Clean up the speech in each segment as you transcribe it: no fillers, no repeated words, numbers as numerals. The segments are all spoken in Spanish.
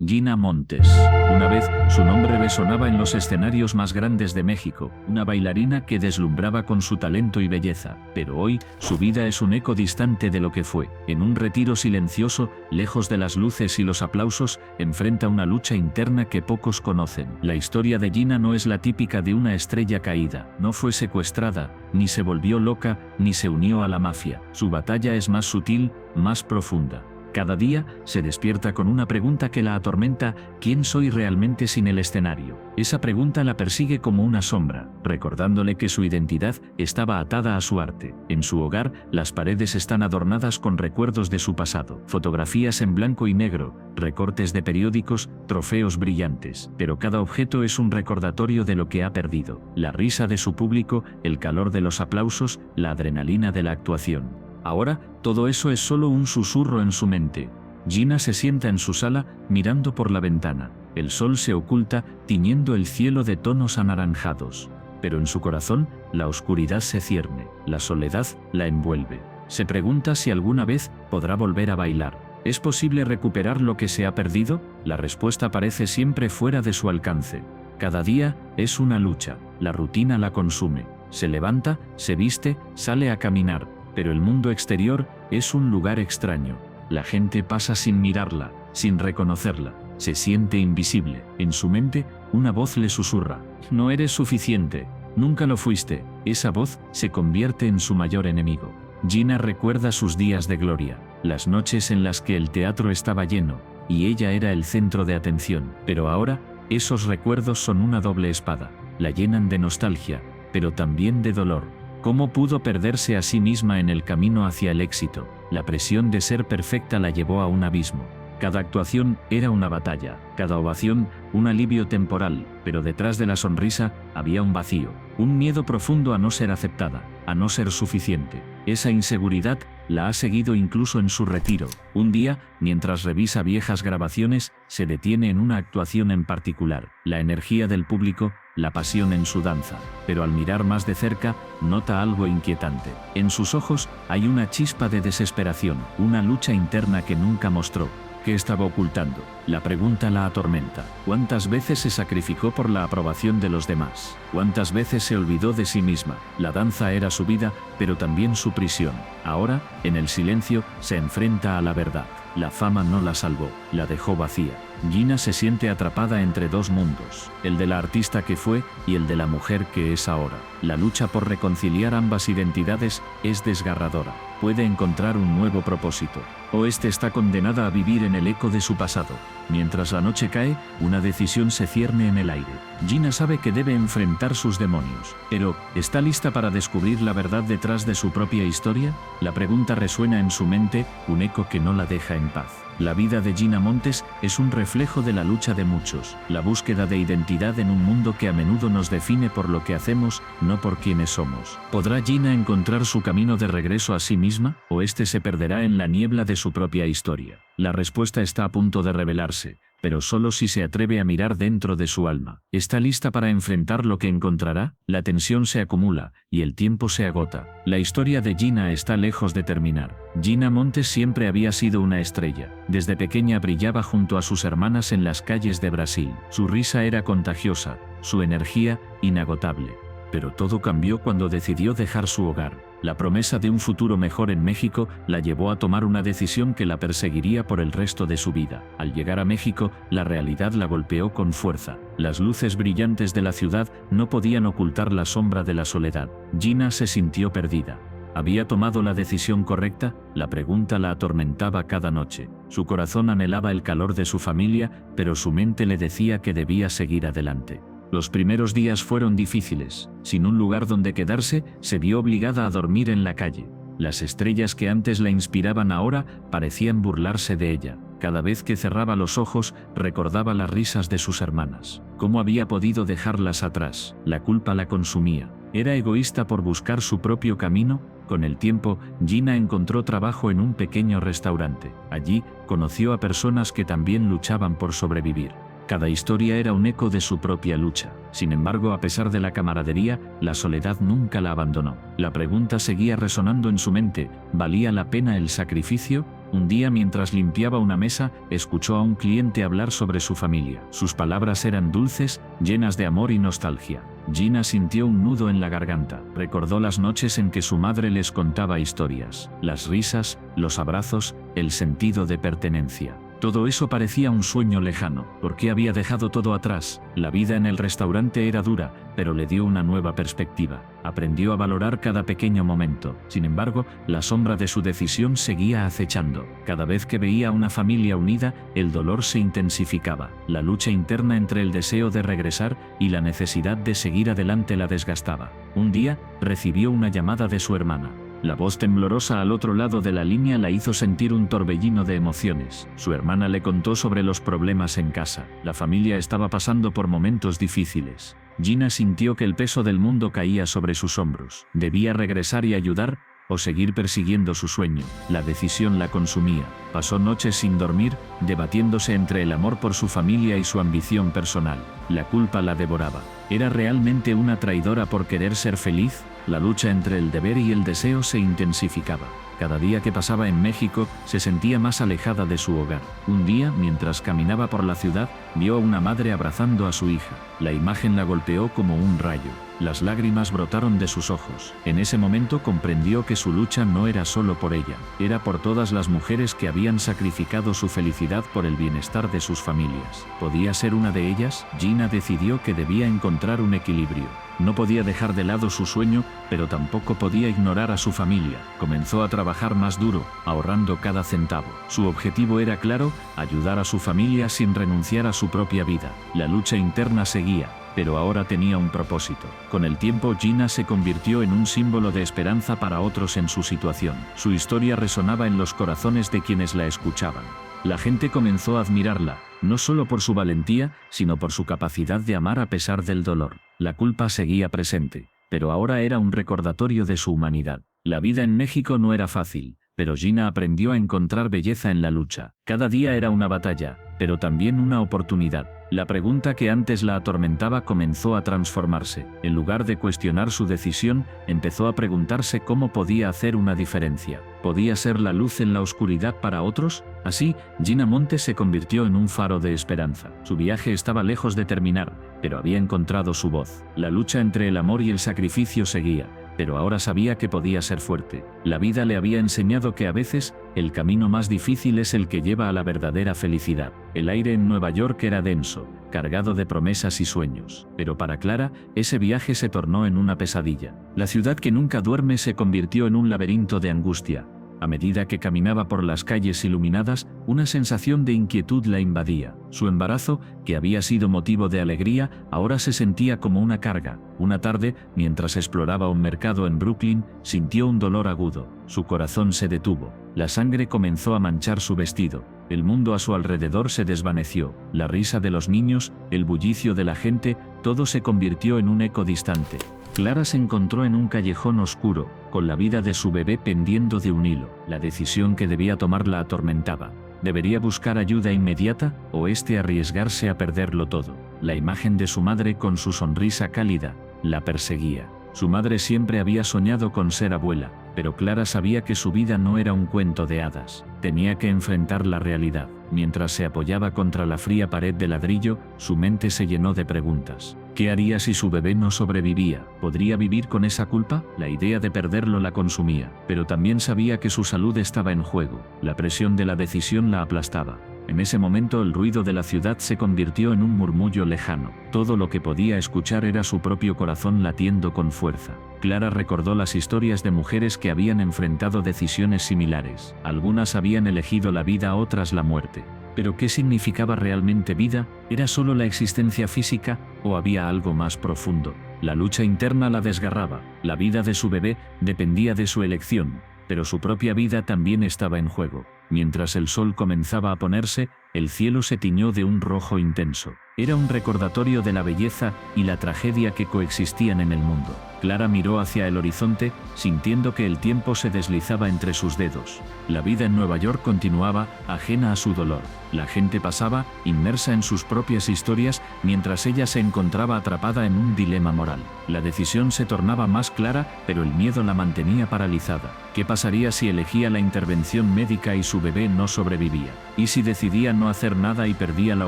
Gina Montes. Una vez, su nombre resonaba en los escenarios más grandes de México, una bailarina que deslumbraba con su talento y belleza, pero hoy, su vida es un eco distante de lo que fue. En un retiro silencioso, lejos de las luces y los aplausos, enfrenta una lucha interna que pocos conocen. La historia de Gina no es la típica de una estrella caída, no fue secuestrada, ni se volvió loca, ni se unió a la mafia. Su batalla es más sutil, más profunda. Cada día se despierta con una pregunta que la atormenta: ¿quién soy realmente sin el escenario? Esa pregunta la persigue como una sombra, recordándole que su identidad estaba atada a su arte. En su hogar, las paredes están adornadas con recuerdos de su pasado, fotografías en blanco y negro, recortes de periódicos, trofeos brillantes. Pero cada objeto es un recordatorio de lo que ha perdido: la risa de su público, el calor de los aplausos, la adrenalina de la actuación. Ahora, todo eso es solo un susurro en su mente. Gina se sienta en su sala, mirando por la ventana. El sol se oculta, tiñendo el cielo de tonos anaranjados. Pero en su corazón, la oscuridad se cierne, la soledad la envuelve. Se pregunta si alguna vez podrá volver a bailar. ¿Es posible recuperar lo que se ha perdido? La respuesta parece siempre fuera de su alcance. Cada día es una lucha, la rutina la consume. Se levanta, se viste, sale a caminar. Pero el mundo exterior es un lugar extraño. La gente pasa sin mirarla, sin reconocerla. Se siente invisible. En su mente, una voz le susurra: no eres suficiente, nunca lo fuiste. Esa voz se convierte en su mayor enemigo. Gina recuerda sus días de gloria, las noches en las que el teatro estaba lleno, y ella era el centro de atención. Pero ahora, esos recuerdos son una doble espada. La llenan de nostalgia, pero también de dolor. ¿Cómo pudo perderse a sí misma en el camino hacia el éxito? La presión de ser perfecta la llevó a un abismo. Cada actuación era una batalla, cada ovación un alivio temporal, pero detrás de la sonrisa había un vacío, un miedo profundo a no ser aceptada, a no ser suficiente. Esa inseguridad la ha seguido incluso en su retiro. Un día, mientras revisa viejas grabaciones, se detiene en una actuación en particular. La energía del público, la pasión en su danza. Pero al mirar más de cerca, nota algo inquietante. En sus ojos hay una chispa de desesperación, una lucha interna que nunca mostró. ¿Qué estaba ocultando? La pregunta la atormenta. ¿Cuántas veces se sacrificó por la aprobación de los demás? ¿Cuántas veces se olvidó de sí misma? La danza era su vida, pero también su prisión. Ahora, en el silencio, se enfrenta a la verdad. La fama no la salvó, la dejó vacía. Gina se siente atrapada entre dos mundos, el de la artista que fue y el de la mujer que es ahora. La lucha por reconciliar ambas identidades es desgarradora. Puede encontrar un nuevo propósito, o este está condenada a vivir en el eco de su pasado. Mientras la noche cae, una decisión se cierne en el aire. Gina sabe que debe enfrentar sus demonios, pero ¿está lista para descubrir la verdad detrás de su propia historia? La pregunta resuena en su mente, un eco que no la deja en paz. La vida de Gina Montes es un reflejo de la lucha de muchos, la búsqueda de identidad en un mundo que a menudo nos define por lo que hacemos, no por quienes somos. ¿Podrá Gina encontrar su camino de regreso a sí misma, o este se perderá en la niebla de su propia historia? La respuesta está a punto de revelarse, pero solo si se atreve a mirar dentro de su alma. ¿Está lista para enfrentar lo que encontrará? La tensión se acumula, y el tiempo se agota. La historia de Gina está lejos de terminar. Gina Montes siempre había sido una estrella. Desde pequeña brillaba junto a sus hermanas en las calles de Brasil. Su risa era contagiosa, su energía inagotable. Pero todo cambió cuando decidió dejar su hogar. La promesa de un futuro mejor en México la llevó a tomar una decisión que la perseguiría por el resto de su vida. Al llegar a México, la realidad la golpeó con fuerza. Las luces brillantes de la ciudad no podían ocultar la sombra de la soledad. Gina se sintió perdida. ¿Había tomado la decisión correcta? La pregunta la atormentaba cada noche. Su corazón anhelaba el calor de su familia, pero su mente le decía que debía seguir adelante. Los primeros días fueron difíciles. Sin un lugar donde quedarse, se vio obligada a dormir en la calle. Las estrellas que antes la inspiraban ahora parecían burlarse de ella. Cada vez que cerraba los ojos, recordaba las risas de sus hermanas. ¿Cómo había podido dejarlas atrás? La culpa la consumía. ¿Era egoísta por buscar su propio camino? Con el tiempo, Gina encontró trabajo en un pequeño restaurante. Allí, conoció a personas que también luchaban por sobrevivir. Cada historia era un eco de su propia lucha. Sin embargo, a pesar de la camaradería, la soledad nunca la abandonó. La pregunta seguía resonando en su mente: ¿valía la pena el sacrificio? Un día, mientras limpiaba una mesa, escuchó a un cliente hablar sobre su familia. Sus palabras eran dulces, llenas de amor y nostalgia. Gina sintió un nudo en la garganta. Recordó las noches en que su madre les contaba historias, las risas, los abrazos, el sentido de pertenencia. Todo eso parecía un sueño lejano. ¿Por qué había dejado todo atrás? La vida en el restaurante era dura, pero le dio una nueva perspectiva. Aprendió a valorar cada pequeño momento. Sin embargo, la sombra de su decisión seguía acechando. Cada vez que veía a una familia unida, el dolor se intensificaba. La lucha interna entre el deseo de regresar y la necesidad de seguir adelante la desgastaba. Un día, recibió una llamada de su hermana. La voz temblorosa al otro lado de la línea la hizo sentir un torbellino de emociones. Su hermana le contó sobre los problemas en casa. La familia estaba pasando por momentos difíciles. Gina sintió que el peso del mundo caía sobre sus hombros. Debía regresar y ayudar, o seguir persiguiendo su sueño. La decisión la consumía. Pasó noches sin dormir, debatiéndose entre el amor por su familia y su ambición personal. La culpa la devoraba. ¿Era realmente una traidora por querer ser feliz? La lucha entre el deber y el deseo se intensificaba. Cada día que pasaba en México, se sentía más alejada de su hogar. Un día, mientras caminaba por la ciudad, vio a una madre abrazando a su hija. La imagen la golpeó como un rayo. Las lágrimas brotaron de sus ojos. En ese momento comprendió que su lucha no era solo por ella, era por todas las mujeres que habían sacrificado su felicidad por el bienestar de sus familias. ¿Podía ser una de ellas? Gina decidió que debía encontrar un equilibrio. No podía dejar de lado su sueño, pero tampoco podía ignorar a su familia. Comenzó a trabajar más duro, ahorrando cada centavo. Su objetivo era claro: ayudar a su familia sin renunciar a su propia vida. La lucha interna seguía, pero ahora tenía un propósito. Con el tiempo, Gina se convirtió en un símbolo de esperanza para otros en su situación. Su historia resonaba en los corazones de quienes la escuchaban. La gente comenzó a admirarla, no solo por su valentía, sino por su capacidad de amar a pesar del dolor. La culpa seguía presente, pero ahora era un recordatorio de su humanidad. La vida en México no era fácil, pero Gina aprendió a encontrar belleza en la lucha. Cada día era una batalla, pero también una oportunidad. La pregunta que antes la atormentaba comenzó a transformarse. En lugar de cuestionar su decisión, empezó a preguntarse cómo podía hacer una diferencia. ¿Podía ser la luz en la oscuridad para otros? Así, Gina Montes se convirtió en un faro de esperanza. Su viaje estaba lejos de terminar, pero había encontrado su voz. La lucha entre el amor y el sacrificio seguía, pero ahora sabía que podía ser fuerte. La vida le había enseñado que a veces, el camino más difícil es el que lleva a la verdadera felicidad. El aire en Nueva York era denso, cargado de promesas y sueños. Pero para Clara, ese viaje se tornó en una pesadilla. La ciudad que nunca duerme se convirtió en un laberinto de angustia. A medida que caminaba por las calles iluminadas, una sensación de inquietud la invadía. Su embarazo, que había sido motivo de alegría, ahora se sentía como una carga. Una tarde, mientras exploraba un mercado en Brooklyn, sintió un dolor agudo. Su corazón se detuvo. La sangre comenzó a manchar su vestido. El mundo a su alrededor se desvaneció. La risa de los niños, el bullicio de la gente, todo se convirtió en un eco distante. Clara se encontró en un callejón oscuro, con la vida de su bebé pendiendo de un hilo. La decisión que debía tomar la atormentaba. ¿Debería buscar ayuda inmediata o arriesgarse a perderlo todo? La imagen de su madre con su sonrisa cálida la perseguía. Su madre siempre había soñado con ser abuela, pero Clara sabía que su vida no era un cuento de hadas. Tenía que enfrentar la realidad. Mientras se apoyaba contra la fría pared de ladrillo, su mente se llenó de preguntas. ¿Qué haría si su bebé no sobrevivía? ¿Podría vivir con esa culpa? La idea de perderlo la consumía, pero también sabía que su salud estaba en juego. La presión de la decisión la aplastaba. En ese momento el ruido de la ciudad se convirtió en un murmullo lejano. Todo lo que podía escuchar era su propio corazón latiendo con fuerza. Clara recordó las historias de mujeres que habían enfrentado decisiones similares. Algunas habían elegido la vida, otras la muerte. ¿Pero qué significaba realmente vida? ¿Era solo la existencia física o había algo más profundo? La lucha interna la desgarraba. La vida de su bebé dependía de su elección, pero su propia vida también estaba en juego. Mientras el sol comenzaba a ponerse, el cielo se tiñó de un rojo intenso. Era un recordatorio de la belleza y la tragedia que coexistían en el mundo. Clara miró hacia el horizonte, sintiendo que el tiempo se deslizaba entre sus dedos. La vida en Nueva York continuaba, ajena a su dolor. La gente pasaba, inmersa en sus propias historias, mientras ella se encontraba atrapada en un dilema moral. La decisión se tornaba más clara, pero el miedo la mantenía paralizada. ¿Qué pasaría si elegía la intervención médica y su su bebé no sobrevivía. ¿Y si decidía no hacer nada y perdía la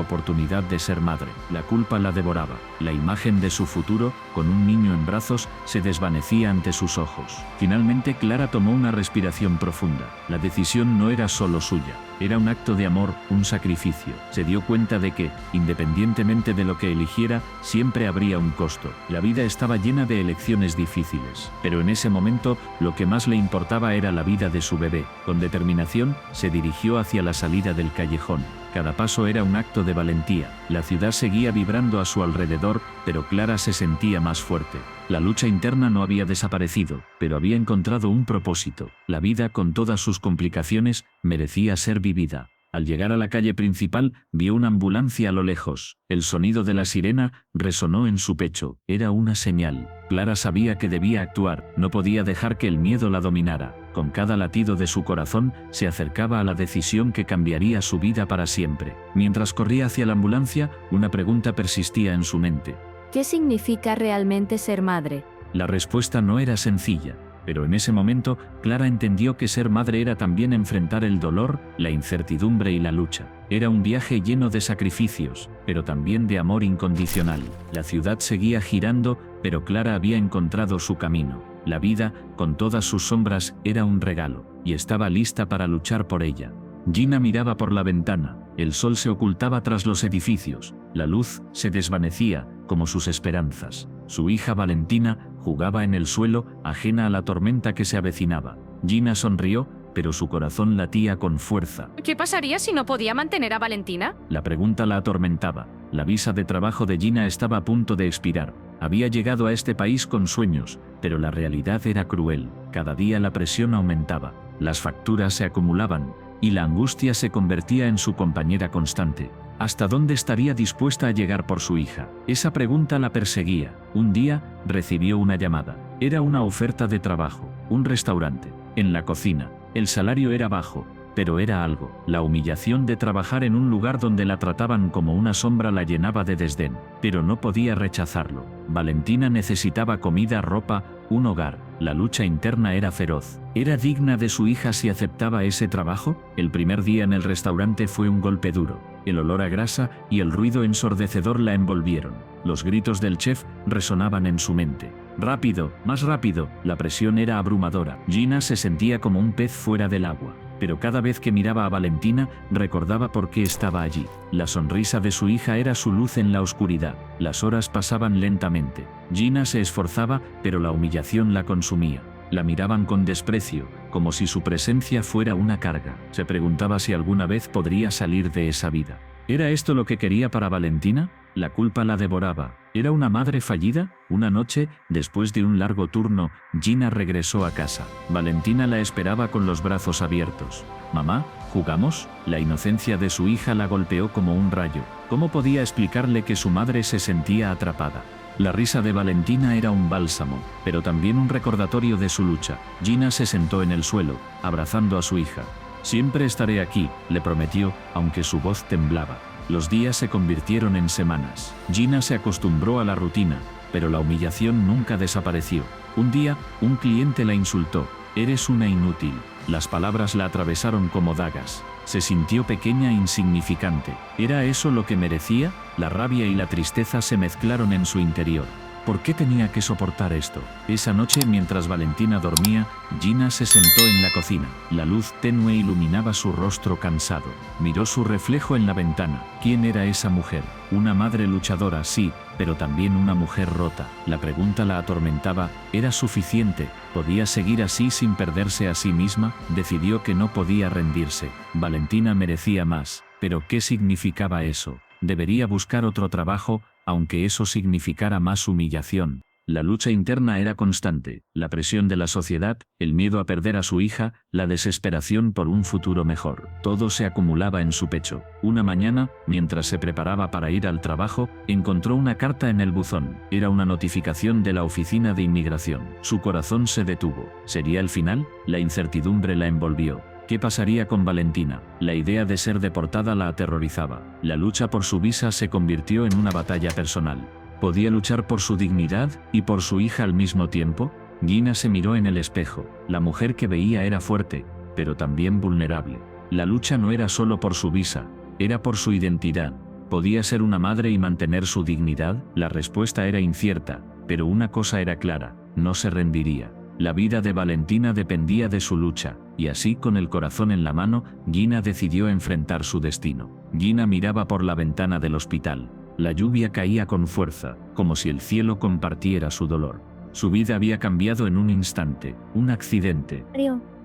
oportunidad de ser madre? La culpa la devoraba. La imagen de su futuro, con un niño en brazos, se desvanecía ante sus ojos. Finalmente Clara tomó una respiración profunda. La decisión no era solo suya. Era un acto de amor, un sacrificio. Se dio cuenta de que, independientemente de lo que eligiera, siempre habría un costo. La vida estaba llena de elecciones difíciles, pero en ese momento lo que más le importaba era la vida de su bebé. Con determinación, se dirigió hacia la salida del callejón. Cada paso era un acto de valentía. La ciudad seguía vibrando a su alrededor, pero Clara se sentía más fuerte. La lucha interna no había desaparecido, pero había encontrado un propósito. La vida, con todas sus complicaciones, merecía ser vivida. Al llegar a la calle principal, vio una ambulancia a lo lejos. El sonido de la sirena resonó en su pecho. Era una señal. Clara sabía que debía actuar. No podía dejar que el miedo la dominara. Con cada latido de su corazón, se acercaba a la decisión que cambiaría su vida para siempre. Mientras corría hacia la ambulancia, una pregunta persistía en su mente. ¿Qué significa realmente ser madre? La respuesta no era sencilla. Pero en ese momento, Clara entendió que ser madre era también enfrentar el dolor, la incertidumbre y la lucha. Era un viaje lleno de sacrificios, pero también de amor incondicional. La ciudad seguía girando, pero Clara había encontrado su camino. La vida, con todas sus sombras, era un regalo, y estaba lista para luchar por ella. Gina miraba por la ventana. El sol se ocultaba tras los edificios. La luz se desvanecía, como sus esperanzas. Su hija Valentina jugaba en el suelo, ajena a la tormenta que se avecinaba. Gina sonrió, pero su corazón latía con fuerza. ¿Qué pasaría si no podía mantener a Valentina? La pregunta la atormentaba. La visa de trabajo de Gina estaba a punto de expirar. Había llegado a este país con sueños, pero la realidad era cruel. Cada día la presión aumentaba. Las facturas se acumulaban, y la angustia se convertía en su compañera constante. ¿Hasta dónde estaría dispuesta a llegar por su hija? Esa pregunta la perseguía. Un día, recibió una llamada. Era una oferta de trabajo, un restaurante, en la cocina. El salario era bajo, pero era algo. La humillación de trabajar en un lugar donde la trataban como una sombra la llenaba de desdén, pero no podía rechazarlo. Valentina necesitaba comida, ropa, un hogar. La lucha interna era feroz. ¿Era digna de su hija si aceptaba ese trabajo? El primer día en el restaurante fue un golpe duro. El olor a grasa y el ruido ensordecedor la envolvieron. Los gritos del chef resonaban en su mente. ¡Rápido! ¡Más rápido! La presión era abrumadora. Gina se sentía como un pez fuera del agua. Pero cada vez que miraba a Valentina, recordaba por qué estaba allí. La sonrisa de su hija era su luz en la oscuridad. Las horas pasaban lentamente. Gina se esforzaba, pero la humillación la consumía. La miraban con desprecio, como si su presencia fuera una carga. Se preguntaba si alguna vez podría salir de esa vida. ¿Era esto lo que quería para Valentina? La culpa la devoraba. ¿Era una madre fallida? Una noche, después de un largo turno, Gina regresó a casa. Valentina la esperaba con los brazos abiertos. «Mamá, ¿jugamos?». La inocencia de su hija la golpeó como un rayo. ¿Cómo podía explicarle que su madre se sentía atrapada? La risa de Valentina era un bálsamo, pero también un recordatorio de su lucha. Gina se sentó en el suelo, abrazando a su hija. «Siempre estaré aquí», le prometió, aunque su voz temblaba. Los días se convirtieron en semanas. Gina se acostumbró a la rutina, pero la humillación nunca desapareció. Un día, un cliente la insultó. «Eres una inútil». Las palabras la atravesaron como dagas. Se sintió pequeña e insignificante. ¿Era eso lo que merecía? La rabia y la tristeza se mezclaron en su interior. ¿Por qué tenía que soportar esto? Esa noche, mientras Valentina dormía, Gina se sentó en la cocina. La luz tenue iluminaba su rostro cansado. Miró su reflejo en la ventana. ¿Quién era esa mujer? Una madre luchadora, sí, pero también una mujer rota. La pregunta la atormentaba. ¿Era suficiente? ¿Podía seguir así sin perderse a sí misma? Decidió que no podía rendirse. Valentina merecía más. ¿Pero qué significaba eso? Debería buscar otro trabajo, aunque eso significara más humillación. La lucha interna era constante, la presión de la sociedad, el miedo a perder a su hija, la desesperación por un futuro mejor. Todo se acumulaba en su pecho. Una mañana, mientras se preparaba para ir al trabajo, encontró una carta en el buzón. Era una notificación de la oficina de inmigración. Su corazón se detuvo. ¿Sería el final? La incertidumbre la envolvió. ¿Qué pasaría con Valentina? La idea de ser deportada la aterrorizaba. La lucha por su visa se convirtió en una batalla personal. ¿Podía luchar por su dignidad y por su hija al mismo tiempo? Gina se miró en el espejo. La mujer que veía era fuerte, pero también vulnerable. La lucha no era solo por su visa, era por su identidad. ¿Podía ser una madre y mantener su dignidad? La respuesta era incierta, pero una cosa era clara, no se rendiría. La vida de Valentina dependía de su lucha, y así con el corazón en la mano, Gina decidió enfrentar su destino. Gina miraba por la ventana del hospital. La lluvia caía con fuerza, como si el cielo compartiera su dolor. Su vida había cambiado en un instante, un accidente.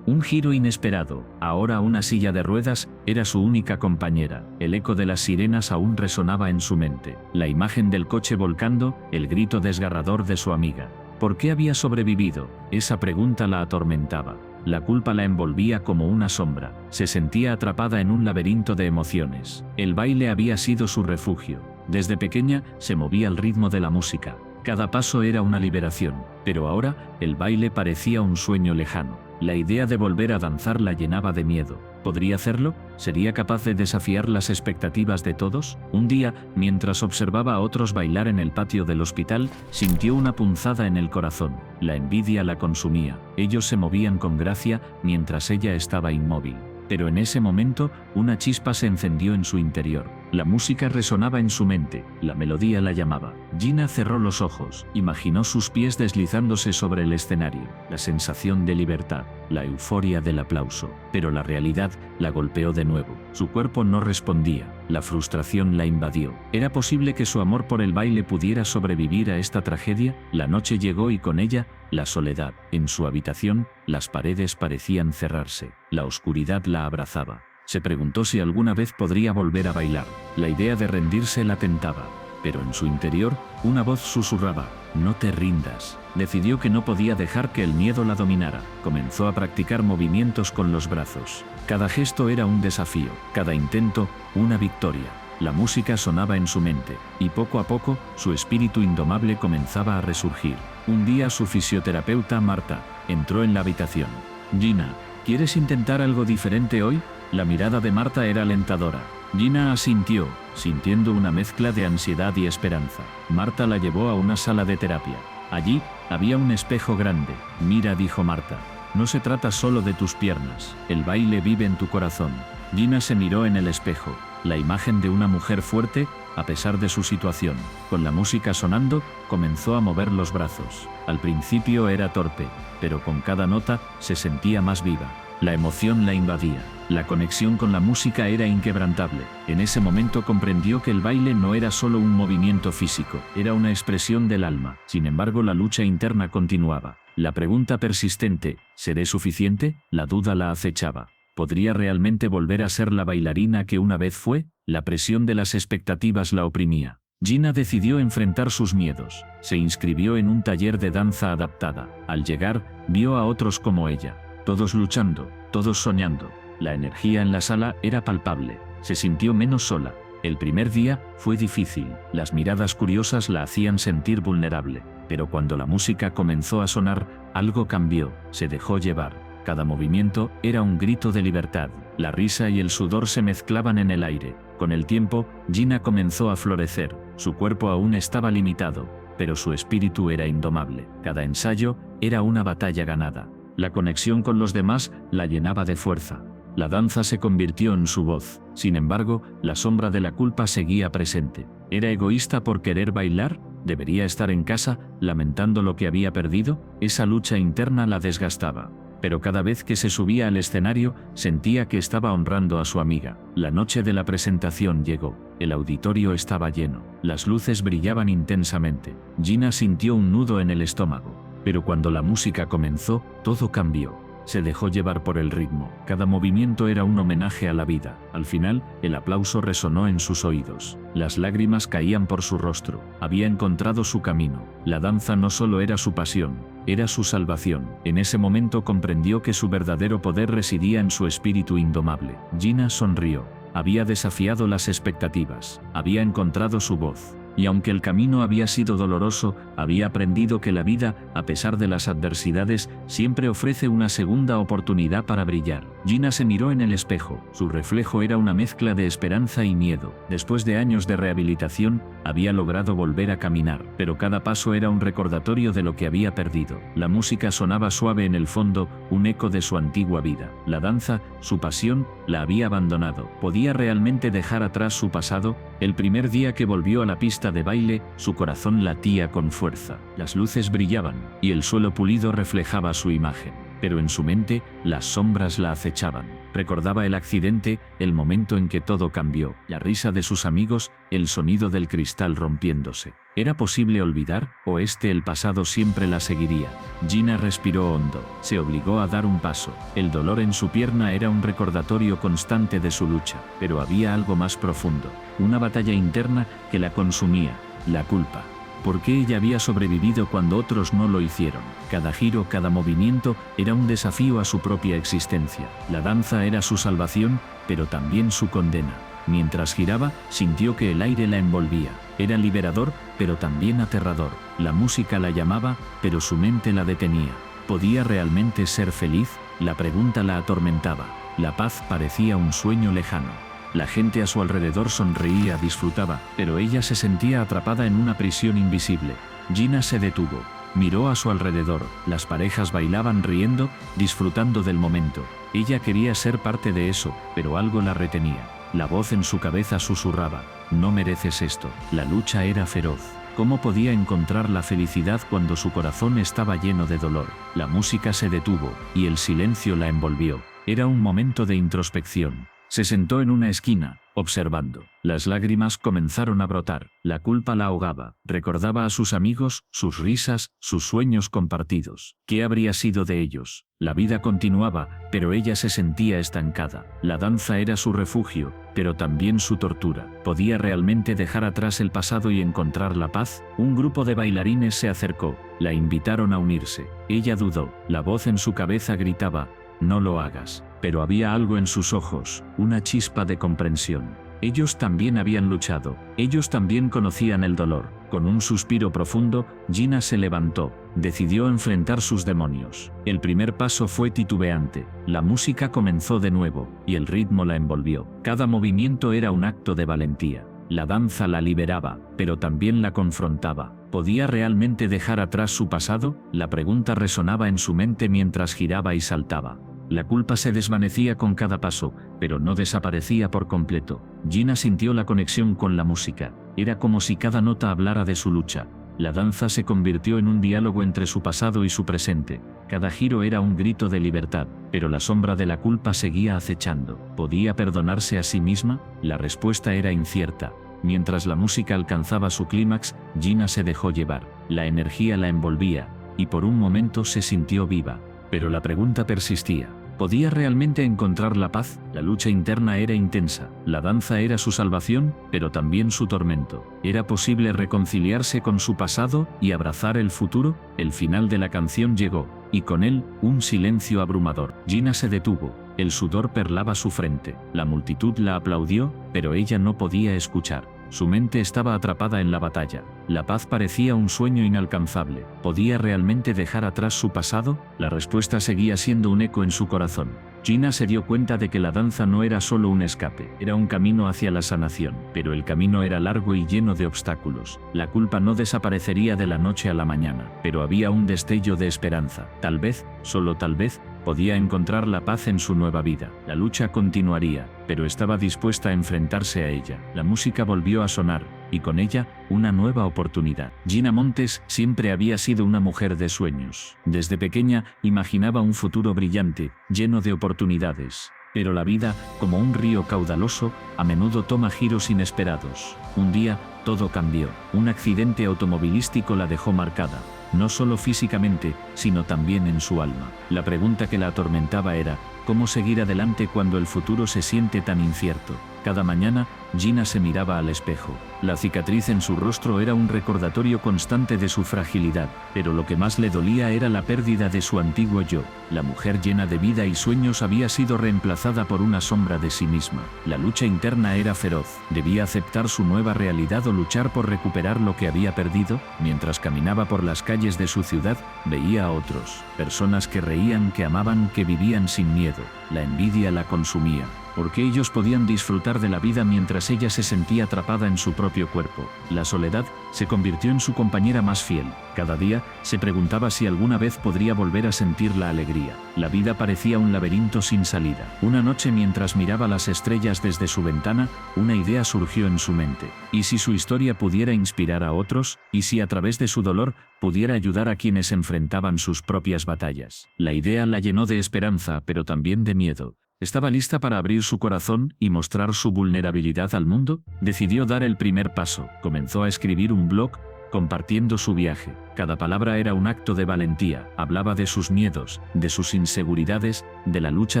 Un giro inesperado, ahora una silla de ruedas, era su única compañera. El eco de las sirenas aún resonaba en su mente. La imagen del coche volcando, el grito desgarrador de su amiga. ¿Por qué había sobrevivido? Esa pregunta la atormentaba. La culpa la envolvía como una sombra. Se sentía atrapada en un laberinto de emociones. El baile había sido su refugio. Desde pequeña se movía al ritmo de la música. Cada paso era una liberación, pero ahora el baile parecía un sueño lejano. La idea de volver a danzar la llenaba de miedo. ¿Podría hacerlo? ¿Sería capaz de desafiar las expectativas de todos? Un día, mientras observaba a otros bailar en el patio del hospital, sintió una punzada en el corazón. La envidia la consumía. Ellos se movían con gracia mientras ella estaba inmóvil. Pero en ese momento, una chispa se encendió en su interior. La música resonaba en su mente, la melodía la llamaba. Gina cerró los ojos, imaginó sus pies deslizándose sobre el escenario, la sensación de libertad, la euforia del aplauso. Pero la realidad la golpeó de nuevo. Su cuerpo no respondía, la frustración la invadió. ¿Era posible que su amor por el baile pudiera sobrevivir a esta tragedia? La noche llegó y con ella, la soledad. En su habitación, las paredes parecían cerrarse. La oscuridad la abrazaba. Se preguntó si alguna vez podría volver a bailar. La idea de rendirse la tentaba. Pero en su interior, una voz susurraba, «No te rindas». Decidió que no podía dejar que el miedo la dominara. Comenzó a practicar movimientos con los brazos. Cada gesto era un desafío, cada intento, una victoria. La música sonaba en su mente, y poco a poco, su espíritu indomable comenzaba a resurgir. Un día su fisioterapeuta, Marta, entró en la habitación. «Gina, ¿quieres intentar algo diferente hoy?». La mirada de Marta era alentadora. Gina asintió, sintiendo una mezcla de ansiedad y esperanza. Marta la llevó a una sala de terapia. Allí, había un espejo grande. «Mira», dijo Marta, «no se trata solo de tus piernas, el baile vive en tu corazón». Gina se miró en el espejo, la imagen de una mujer fuerte, a pesar de su situación. Con la música sonando, comenzó a mover los brazos. Al principio era torpe, pero con cada nota se sentía más viva. La emoción la invadía. La conexión con la música era inquebrantable. En ese momento comprendió que el baile no era solo un movimiento físico, era una expresión del alma. Sin embargo, la lucha interna continuaba. La pregunta persistente, ¿seré suficiente?, la duda la acechaba. ¿Podría realmente volver a ser la bailarina que una vez fue? La presión de las expectativas la oprimía. Gina decidió enfrentar sus miedos. Se inscribió en un taller de danza adaptada. Al llegar, vio a otros como ella. Todos luchando, todos soñando. La energía en la sala era palpable. Se sintió menos sola. El primer día fue difícil. Las miradas curiosas la hacían sentir vulnerable. Pero cuando la música comenzó a sonar, algo cambió. Se dejó llevar. Cada movimiento era un grito de libertad. La risa y el sudor se mezclaban en el aire. Con el tiempo, Gina comenzó a florecer. Su cuerpo aún estaba limitado, pero su espíritu era indomable. Cada ensayo era una batalla ganada. La conexión con los demás la llenaba de fuerza. La danza se convirtió en su voz. Sin embargo, la sombra de la culpa seguía presente. ¿Era egoísta por querer bailar? ¿Debería estar en casa, lamentando lo que había perdido? Esa lucha interna la desgastaba. Pero cada vez que se subía al escenario, sentía que estaba honrando a su amiga. La noche de la presentación llegó. El auditorio estaba lleno. Las luces brillaban intensamente. Gina sintió un nudo en el estómago. Pero cuando la música comenzó, todo cambió. Se dejó llevar por el ritmo. Cada movimiento era un homenaje a la vida. Al final, el aplauso resonó en sus oídos. Las lágrimas caían por su rostro. Había encontrado su camino. La danza no solo era su pasión, era su salvación. En ese momento comprendió que su verdadero poder residía en su espíritu indomable. Gina sonrió. Había desafiado las expectativas. Había encontrado su voz. y aunque el camino había sido doloroso, había aprendido que la vida, a pesar de las adversidades, siempre ofrece una segunda oportunidad para brillar. Gina se miró en el espejo. Su reflejo era una mezcla de esperanza y miedo. Después de años de rehabilitación, había logrado volver a caminar, pero cada paso era un recordatorio de lo que había perdido. La música sonaba suave en el fondo, un eco de su antigua vida. La danza, su pasión, la había abandonado. ¿Podía realmente dejar atrás su pasado? El primer día que volvió a la pista de baile, su corazón latía con fuerza. Las luces brillaban, y el suelo pulido reflejaba su imagen. Pero en su mente, las sombras la acechaban. Recordaba el accidente, el momento en que todo cambió, la risa de sus amigos, el sonido del cristal rompiéndose. ¿Era posible olvidar, o el pasado siempre la seguiría? Gina respiró hondo. Se obligó a dar un paso. El dolor en su pierna era un recordatorio constante de su lucha, pero había algo más profundo. Una batalla interna que la consumía, la culpa. ¿Por qué ella había sobrevivido cuando otros no lo hicieron? Cada giro, cada movimiento era un desafío a su propia existencia. La danza era su salvación, pero también su condena. Mientras giraba, sintió que el aire la envolvía. Era liberador, pero también aterrador. La música la llamaba, pero su mente la detenía. ¿Podía realmente ser feliz? La pregunta la atormentaba. La paz parecía un sueño lejano. La gente a su alrededor sonreía, disfrutaba, pero ella se sentía atrapada en una prisión invisible. Gina se detuvo. Miró a su alrededor. Las parejas bailaban riendo, disfrutando del momento. Ella quería ser parte de eso, pero algo la retenía. La voz en su cabeza susurraba: no mereces esto. La lucha era feroz. ¿Cómo podía encontrar la felicidad cuando su corazón estaba lleno de dolor? La música se detuvo, y el silencio la envolvió. Era un momento de introspección. Se sentó en una esquina, observando. Las lágrimas comenzaron a brotar. La culpa la ahogaba. Recordaba a sus amigos, sus risas, sus sueños compartidos. ¿Qué habría sido de ellos? La vida continuaba, pero ella se sentía estancada. La danza era su refugio, pero también su tortura. ¿Podía realmente dejar atrás el pasado y encontrar la paz? Un grupo de bailarines se acercó. La invitaron a unirse. Ella dudó. La voz en su cabeza gritaba: no lo hagas. Pero había algo en sus ojos, una chispa de comprensión. Ellos también habían luchado, ellos también conocían el dolor. Con un suspiro profundo, Gina se levantó, decidió enfrentar sus demonios. El primer paso fue titubeante, la música comenzó de nuevo, y el ritmo la envolvió. Cada movimiento era un acto de valentía. La danza la liberaba, pero también la confrontaba. ¿Podía realmente dejar atrás su pasado? La pregunta resonaba en su mente mientras giraba y saltaba. La culpa se desvanecía con cada paso, pero no desaparecía por completo. Gina sintió la conexión con la música. Era como si cada nota hablara de su lucha. La danza se convirtió en un diálogo entre su pasado y su presente. Cada giro era un grito de libertad, pero la sombra de la culpa seguía acechando. ¿Podía perdonarse a sí misma? La respuesta era incierta. Mientras la música alcanzaba su clímax, Gina se dejó llevar. La energía la envolvía, y por un momento se sintió viva. Pero la pregunta persistía. ¿Podía realmente encontrar la paz? La lucha interna era intensa. La danza era su salvación, pero también su tormento. ¿Era posible reconciliarse con su pasado y abrazar el futuro? El final de la canción llegó, y con él, un silencio abrumador. Gina se detuvo. El sudor perlaba su frente. La multitud la aplaudió, pero ella no podía escuchar. Su mente estaba atrapada en la batalla. La paz parecía un sueño inalcanzable. ¿Podía realmente dejar atrás su pasado? La respuesta seguía siendo un eco en su corazón. Gina se dio cuenta de que la danza no era solo un escape, era un camino hacia la sanación. Pero el camino era largo y lleno de obstáculos. La culpa no desaparecería de la noche a la mañana, pero había un destello de esperanza. Tal vez, solo tal vez, podía encontrar la paz en su nueva vida. La lucha continuaría, pero estaba dispuesta a enfrentarse a ella. La música volvió a sonar, y con ella, una nueva oportunidad. Gina Montes siempre había sido una mujer de sueños. Desde pequeña, imaginaba un futuro brillante, lleno de oportunidades. Pero la vida, como un río caudaloso, a menudo toma giros inesperados. Un día, todo cambió. Un accidente automovilístico la dejó marcada. No solo físicamente, sino también en su alma. La pregunta que la atormentaba era: ¿cómo seguir adelante cuando el futuro se siente tan incierto? Cada mañana, Gina se miraba al espejo. La cicatriz en su rostro era un recordatorio constante de su fragilidad, pero lo que más le dolía era la pérdida de su antiguo yo. La mujer llena de vida y sueños había sido reemplazada por una sombra de sí misma. La lucha interna era feroz. Debía aceptar su nueva realidad o luchar por recuperar lo que había perdido. Mientras caminaba por las calles de su ciudad, veía a otros. Personas que reían, que amaban, que vivían sin miedo. La envidia la consumía, porque ellos podían disfrutar de la vida mientras ella se sentía atrapada en su propio cuerpo. La soledad se convirtió en su compañera más fiel. Cada día se preguntaba si alguna vez podría volver a sentir la alegría. La vida parecía un laberinto sin salida. Una noche, mientras miraba las estrellas desde su ventana, una idea surgió en su mente. ¿Y si su historia pudiera inspirar a otros? ¿Y si a través de su dolor pudiera ayudar a quienes enfrentaban sus propias batallas? La idea la llenó de esperanza, pero también de miedo. ¿Estaba lista para abrir su corazón y mostrar su vulnerabilidad al mundo? Decidió dar el primer paso. Comenzó a escribir un blog, compartiendo su viaje. Cada palabra era un acto de valentía. Hablaba de sus miedos, de sus inseguridades, de la lucha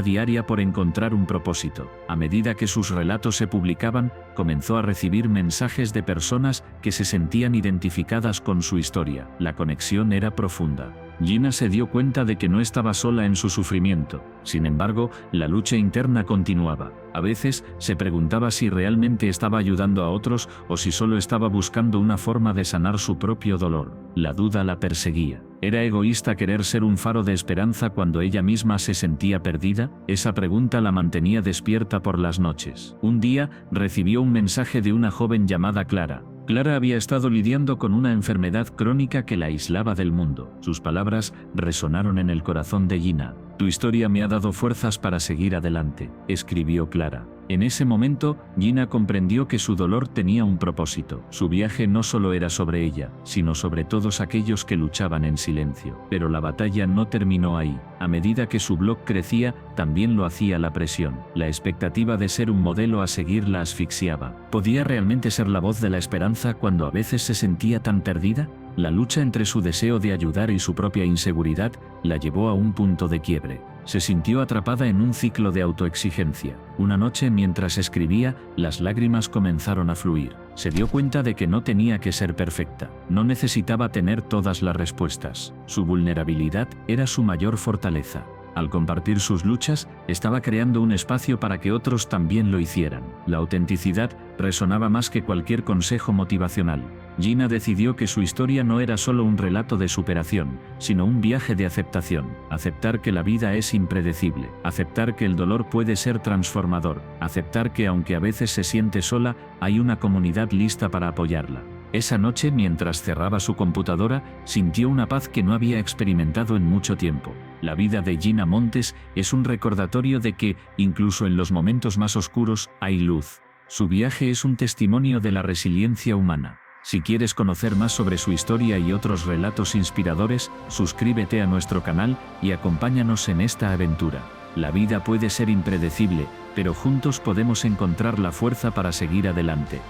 diaria por encontrar un propósito. A medida que sus relatos se publicaban, comenzó a recibir mensajes de personas que se sentían identificadas con su historia. La conexión era profunda. Gina se dio cuenta de que no estaba sola en su sufrimiento. Sin embargo, la lucha interna continuaba. A veces se preguntaba si realmente estaba ayudando a otros o si solo estaba buscando una forma de sanar su propio dolor. La duda la perseguía. ¿Era egoísta querer ser un faro de esperanza cuando ella misma se sentía perdida? Esa pregunta la mantenía despierta por las noches. Un día, recibió un mensaje de una joven llamada Clara. Clara había estado lidiando con una enfermedad crónica que la aislaba del mundo. Sus palabras resonaron en el corazón de Gina. «Tu historia me ha dado fuerzas para seguir adelante», escribió Clara. En ese momento, Gina comprendió que su dolor tenía un propósito. Su viaje no solo era sobre ella, sino sobre todos aquellos que luchaban en silencio. Pero la batalla no terminó ahí. A medida que su blog crecía, también lo hacía la presión. La expectativa de ser un modelo a seguir la asfixiaba. ¿Podía realmente ser la voz de la esperanza cuando a veces se sentía tan perdida? La lucha entre su deseo de ayudar y su propia inseguridad la llevó a un punto de quiebre. Se sintió atrapada en un ciclo de autoexigencia. Una noche, mientras escribía, las lágrimas comenzaron a fluir. Se dio cuenta de que no tenía que ser perfecta. No necesitaba tener todas las respuestas. Su vulnerabilidad era su mayor fortaleza. Al compartir sus luchas, estaba creando un espacio para que otros también lo hicieran. La autenticidad resonaba más que cualquier consejo motivacional. Gina decidió que su historia no era solo un relato de superación, sino un viaje de aceptación. Aceptar que la vida es impredecible. Aceptar que el dolor puede ser transformador. Aceptar que aunque a veces se siente sola, hay una comunidad lista para apoyarla. Esa noche, mientras cerraba su computadora, sintió una paz que no había experimentado en mucho tiempo. La vida de Gina Montes es un recordatorio de que, incluso en los momentos más oscuros, hay luz. Su viaje es un testimonio de la resiliencia humana. Si quieres conocer más sobre su historia y otros relatos inspiradores, suscríbete a nuestro canal y acompáñanos en esta aventura. La vida puede ser impredecible, pero juntos podemos encontrar la fuerza para seguir adelante.